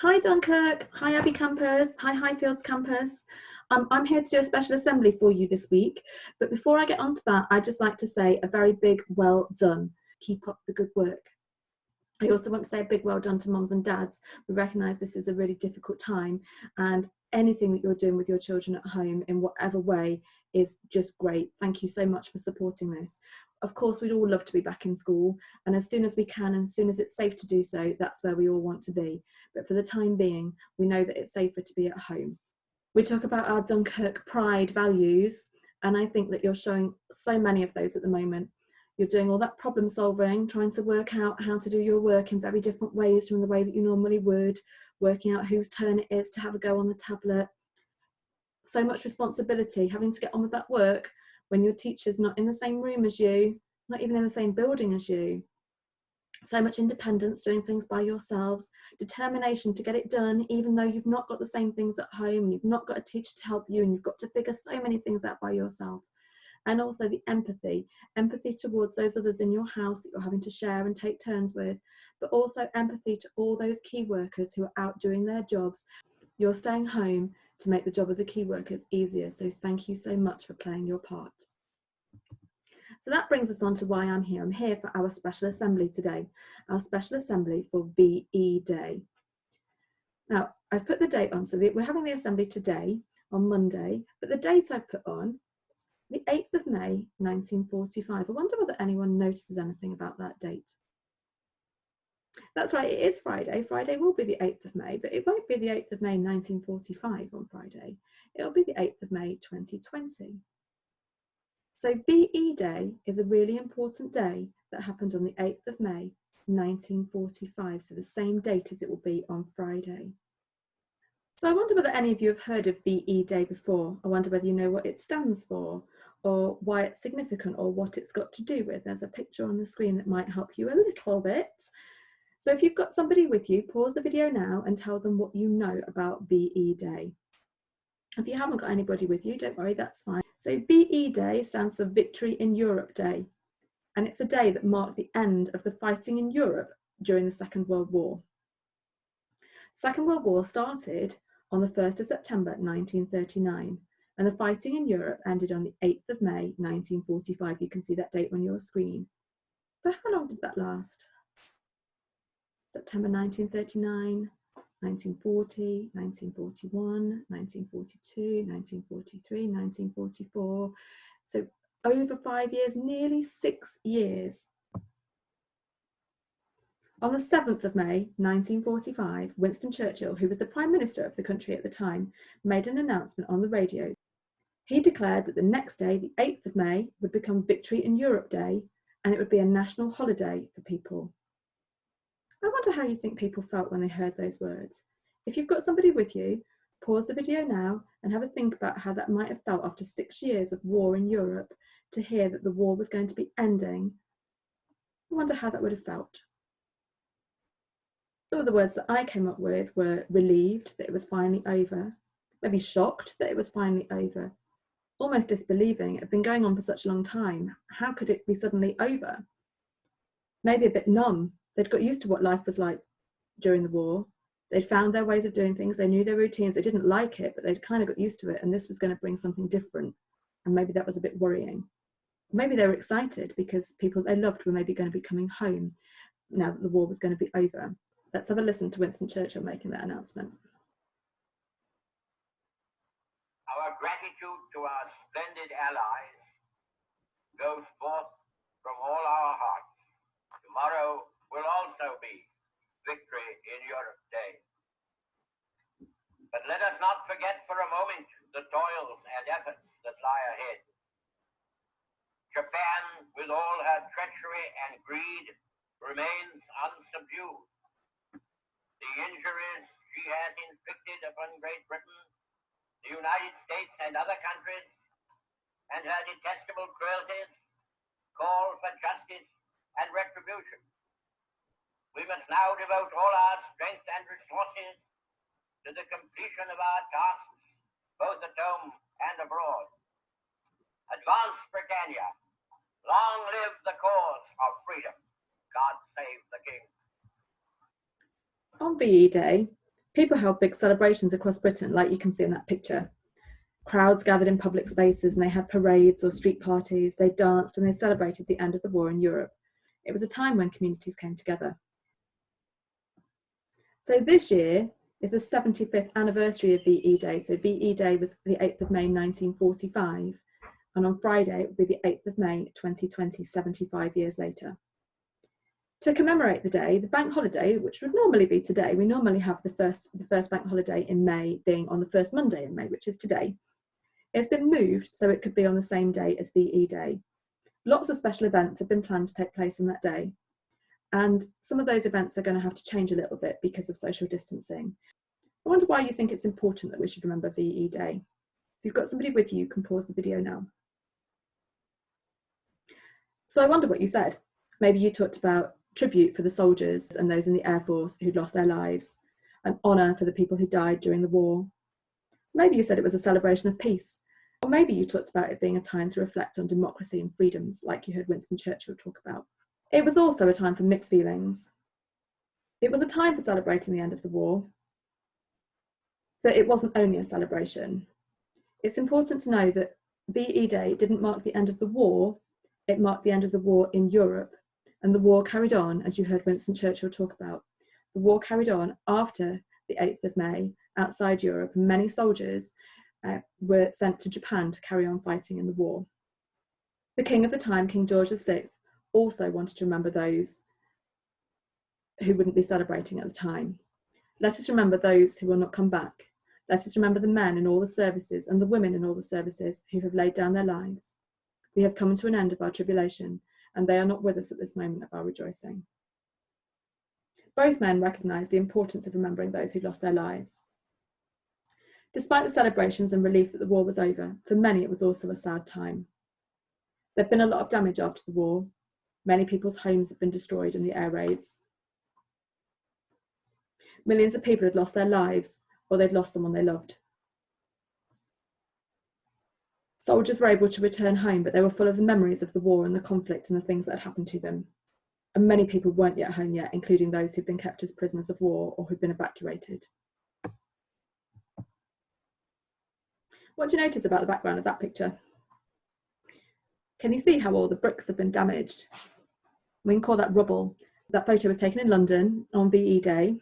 Hi Dunkirk, hi Abbey campus, hi Highfields campus. I'm here to do a special assembly for you this week, but before I get onto that, I'd just like to say a very big well done. Keep up the good work. I also want to say a big well done to mums and dads. We recognise this is a really difficult time, and anything that you're doing with your children at home in whatever way is just great. Thank you so much for supporting this. Of course, we'd all love to be back in school, and as soon as we can, and as soon as it's safe to do so, that's where we all want to be. But for the time being, we know that it's safer to be at home. We talk about our Dunkirk pride values, and I think that you're showing so many of those at the moment. You're doing all that problem solving, trying to work out how to do your work in very different ways from the way that you normally would, working out whose turn it is to have a go on the tablet. So much responsibility, having to get on with that work when your teacher's not in the same room as you, not even in the same building as you. So much independence, doing things by yourselves, determination to get it done, even though you've not got the same things at home, you've not got a teacher to help you, and you've got to figure so many things out by yourself. And also the empathy towards those others in your house that you're having to share and take turns with, but also empathy to all those key workers who are out doing their jobs. You're staying home to make the job of the key workers easier, so thank you so much for playing your part. So that brings us on to why I'm here. I'm here for our special assembly today, our special assembly for VE Day. Now, I've put the date on, so we're having the assembly today on Monday, but the date I've put on, the 8th of May, 1945. I wonder whether anyone notices anything about that date. That's right, it is Friday. Friday will be the 8th of May, but it won't be the 8th of May, 1945 on Friday. It'll be the 8th of May, 2020. So VE Day is a really important day that happened on the 8th of May, 1945. So the same date as it will be on Friday. So I wonder whether any of you have heard of VE Day before. I wonder whether you know what it stands for, or why it's significant, or what it's got to do with. There's a picture on the screen that might help you a little bit. So if you've got somebody with you, pause the video now and tell them what you know about VE Day. If you haven't got anybody with you, don't worry, that's fine. So VE Day stands for Victory in Europe Day, and it's a day that marked the end of the fighting in Europe during the Second World War. The Second World War started on the 1st of September 1939, and the fighting in Europe ended on the 8th of May 1945. You can see that date on your screen. So how long did that last? September 1939, 1940, 1941, 1942, 1943, 1944. So over 5 years, nearly 6 years. On the 7th of May 1945, Winston Churchill, who was the Prime Minister of the country at the time, made an announcement on the radio. He declared that the next day, the 8th of May, would become Victory in Europe Day, and it would be a national holiday for people. I wonder how you think people felt when they heard those words. If you've got somebody with you, pause the video now and have a think about how that might have felt after 6 years of war in Europe to hear that the war was going to be ending. I wonder how that would have felt. Some of the words that I came up with were relieved that it was finally over, maybe shocked that it was finally over, almost disbelieving it had been going on for such a long time. How could it be suddenly over? Maybe a bit numb. They'd got used to what life was like during the war. They'd found their ways of doing things. They knew their routines. They didn't like it, but they'd kind of got used to it. And this was going to bring something different. And maybe that was a bit worrying. Maybe they were excited because people they loved were maybe going to be coming home now that the war was going to be over. Let's have a listen to Winston Churchill making that announcement. Our gratitude to our splendid allies goes forth from all our hearts. Tomorrow will also be Victory in Europe Day. But let us not forget for a moment the toils and efforts that lie ahead. Japan, with all her treachery and greed, remains unsubdued. The injuries she has inflicted upon Great Britain, the United States and other countries, and her detestable cruelties call for justice and retribution. We must now devote all our strength and resources to the completion of our tasks, both at home and abroad. Advance, Britannia! Long live the cause of freedom! God save the King! On VE Day, People held big celebrations across Britain, like you can see in that picture. Crowds gathered in public spaces and they had parades or street parties, they danced and they celebrated the end of the war in Europe. It was a time when communities came together. So this year is the 75th anniversary of VE Day. So VE Day was the 8th of May 1945, and on Friday it will be the 8th of May 2020, 75 years later. To commemorate the day, the bank holiday, which would normally be today, we normally have the first bank holiday in May being on the first Monday in May, which is today. It's been moved so it could be on the same day as VE Day. Lots of special events have been planned to take place on that day. And some of those events are going to have to change a little bit because of social distancing. I wonder why you think it's important that we should remember VE Day. If you've got somebody with you, you can pause the video now. So I wonder what you said. Maybe you talked about tribute for the soldiers and those in the Air Force who'd lost their lives, an honour for the people who died during the war. Maybe you said it was a celebration of peace. Or maybe you talked about it being a time to reflect on democracy and freedoms, like you heard Winston Churchill talk about. It was also a time for mixed feelings. It was a time for celebrating the end of the war, but it wasn't only a celebration. It's important to know that VE Day didn't mark the end of the war, it marked the end of the war in Europe, and the war carried on, as you heard Winston Churchill talk about. The war carried on after the 8th of May outside Europe, and many soldiers were sent to Japan to carry on fighting in the war. The king of the time, King George VI, also wanted to remember those who wouldn't be celebrating at the time. Let us remember those who will not come back. Let us remember the men in all the services and the women in all the services who have laid down their lives. We have come to an end of our tribulation, and they are not with us at this moment of our rejoicing. Both men recognised the importance of remembering those who lost their lives. Despite the celebrations and relief that the war was over, for many it was also a sad time. There had been a lot of damage after the war. Many people's homes had been destroyed in the air raids. Millions of people had lost their lives, or they'd lost someone they loved. Soldiers were able to return home, but they were full of the memories of the war and the conflict and the things that had happened to them. And many people weren't yet home yet, including those who'd been kept as prisoners of war or who'd been evacuated. What do you notice about the background of that picture? Can you see how all the bricks have been damaged? We can call that rubble. That photo was taken in London on VE Day,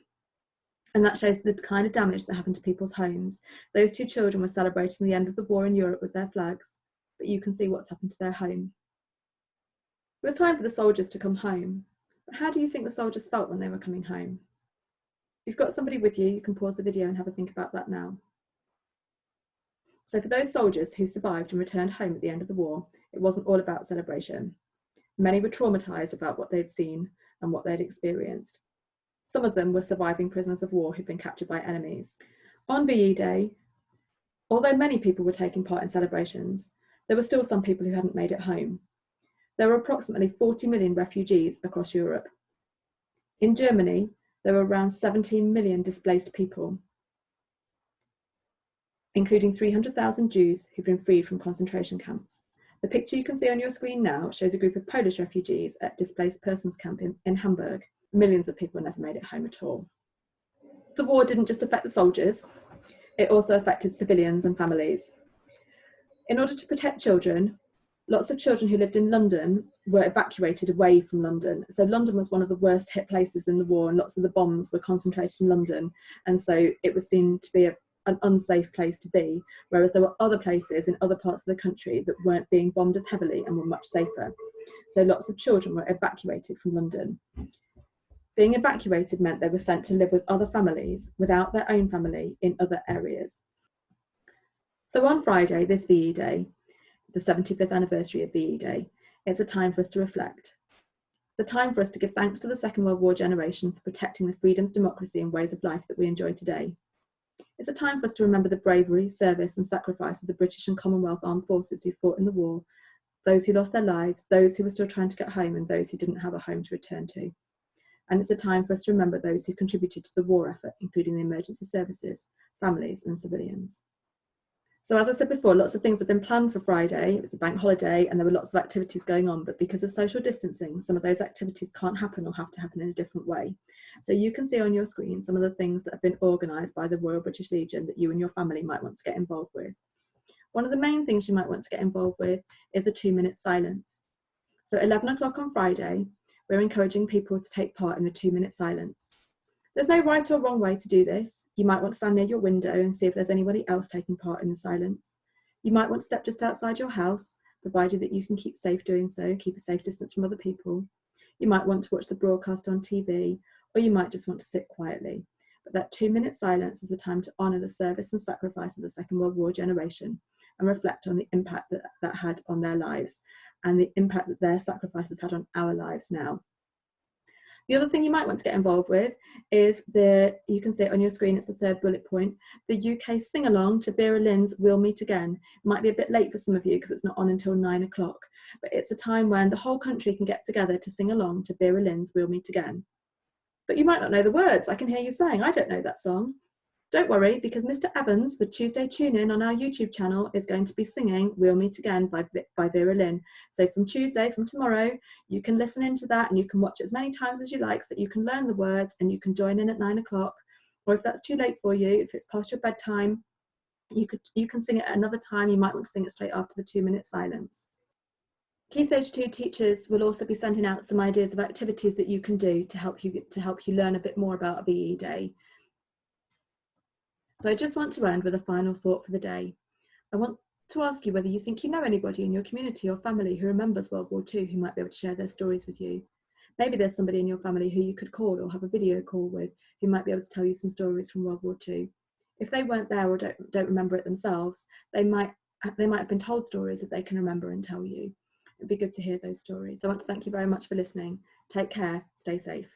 and that shows the kind of damage that happened to people's homes. Those two children were celebrating the end of the war in Europe with their flags, but you can see what's happened to their home. It was time for the soldiers to come home, but how do you think the soldiers felt when they were coming home? If you've got somebody with you, you can pause the video and have a think about that now. So for those soldiers who survived and returned home at the end of the war, it wasn't all about celebration. Many were traumatised about what they'd seen and what they'd experienced. Some of them were surviving prisoners of war who'd been captured by enemies. On VE Day, although many people were taking part in celebrations, there were still some people who hadn't made it home. There were approximately 40 million refugees across Europe. In Germany, there were around 17 million displaced people, including 300,000 Jews who've been freed from concentration camps. The picture you can see on your screen now shows a group of Polish refugees at displaced persons camp in Hamburg. Millions of people never made it home at all. The war didn't just affect the soldiers, it also affected civilians and families. In order to protect children, lots of children who lived in London were evacuated away from London. So London was one of the worst hit places in the war, and lots of the bombs were concentrated in London. And so it was seen to be an unsafe place to be, whereas there were other places in other parts of the country that weren't being bombed as heavily and were much safer. So lots of children were evacuated from London. Being evacuated meant they were sent to live with other families without their own family in other areas. So on Friday, this VE Day, the 75th anniversary of VE Day, it's a time for us to reflect. It's a time for us to give thanks to the Second World War generation for protecting the freedoms, democracy and ways of life that we enjoy today. It's a time for us to remember the bravery, service and sacrifice of the British and Commonwealth armed forces who fought in the war, those who lost their lives, those who were still trying to get home and those who didn't have a home to return to. And it's a time for us to remember those who contributed to the war effort, including the emergency services, families and civilians. So as I said before, lots of things have been planned for Friday. It was a bank holiday and there were lots of activities going on, but because of social distancing, some of those activities can't happen or have to happen in a different way. So you can see on your screen some of the things that have been organised by the Royal British Legion that you and your family might want to get involved with. One of the main things you might want to get involved with is a 2-minute silence. So at 11 o'clock on Friday, we're encouraging people to take part in the 2-minute silence. There's no right or wrong way to do this. You might want to stand near your window and see if there's anybody else taking part in the silence. You might want to step just outside your house, provided that you can keep safe doing so, keep a safe distance from other people. You might want to watch the broadcast on TV, or you might just want to sit quietly. But that 2-minute silence is a time to honour the service and sacrifice of the Second World War generation and reflect on the impact that had on their lives and the impact that their sacrifices had on our lives now. The other thing you might want to get involved with is you can see it on your screen, it's the third bullet point, the UK sing-along to Vera Lynn's We'll Meet Again. It might be a bit late for some of you because it's not on until 9 o'clock, but it's a time when the whole country can get together to sing along to Vera Lynn's We'll Meet Again. But you might not know the words. I can hear you saying, I don't know that song. Don't worry, because Mr. Evans for Tuesday Tune In on our YouTube channel is going to be singing We'll Meet Again by Vera Lynn. So from Tuesday, from tomorrow, you can listen into that and you can watch as many times as you like so that you can learn the words and you can join in at 9 o'clock. Or if that's too late for you, if it's past your bedtime, you can sing it at another time. You might want to sing it straight after the 2-minute silence. Key Stage 2 teachers will also be sending out some ideas of activities that you can do to help you learn a bit more about VE Day. So I just want to end with a final thought for the day. I want to ask you whether you think you know anybody in your community or family who remembers World War II who might be able to share their stories with you. Maybe there's somebody in your family who you could call or have a video call with who might be able to tell you some stories from World War II. If they weren't there or don't remember it themselves, they might have been told stories that they can remember and tell you. It'd be good to hear those stories. I want to thank you very much for listening. Take care, stay safe.